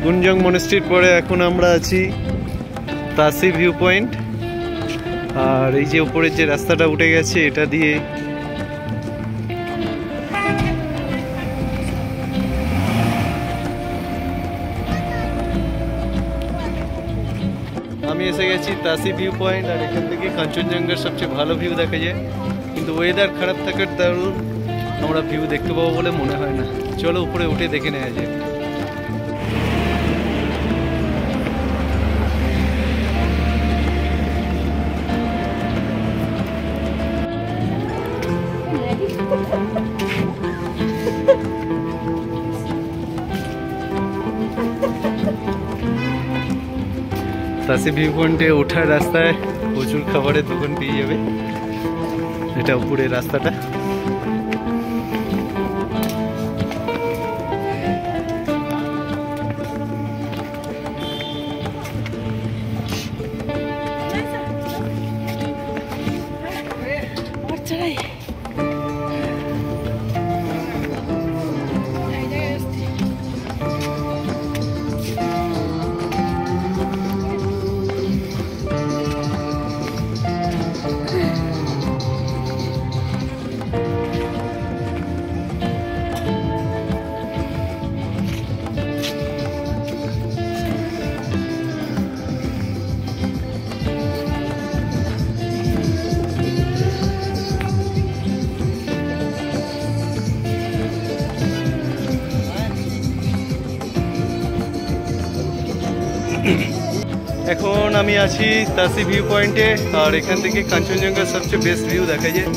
কুনজং মনেস্ট্রির পরে এখন আমরা আছি তাসি ভিউ পয়েন্ট। আর এই যে উপরের যে রাস্তাটা উঠে গেছে এটা দিয়ে আমি এসে গেছি তাসি ভিউ পয়েন্ট। আর এখান থেকে কাঞ্চনজঙ্ঘার সবচেয়ে ভালো ভিউ দেখা যায়, কিন্তু ওয়েদার খারাপ থাকার দরুন আমরা ভিউ দেখতে পাবো বলে মনে হয় না। চলো উপরে উঠে দেখে নেওয়া যায়। তাসি ভিউ পয়েন্টে ওঠার রাস্তায় প্রচুর খাবারের দোকান পেয়ে যাবে। এটা উপরের রাস্তাটা। এখন আমি আছি তাসি ভিউ পয়েন্টে। আর এখান থেকে কাঞ্চনজঙ্ঘার সবচেয়ে বেস্ট ভিউ দেখা যায়,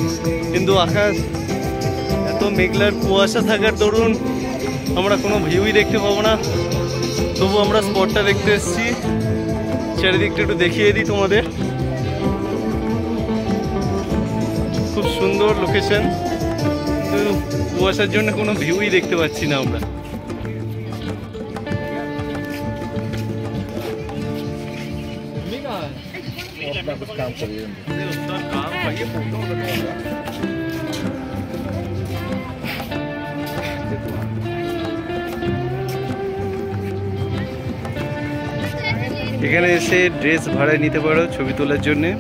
কিন্তু আকাশ এত মেঘলার কুয়াশা থাকার দরুন আমরা কোনো ভিউই দেখতে পাবো না। তবু আমরা স্পটটা দেখতে এসেছি। চারিদিকটা একটু দেখিয়ে দিই তোমাদের। খুব সুন্দর লোকেশন, কিন্তু কুয়াশার জন্য কোনো ভিউই দেখতে পাচ্ছি না আমরা। এখানে এসে ড্রেস ভাড়ায় নিতে পারো ছবি তোলার জন্যে।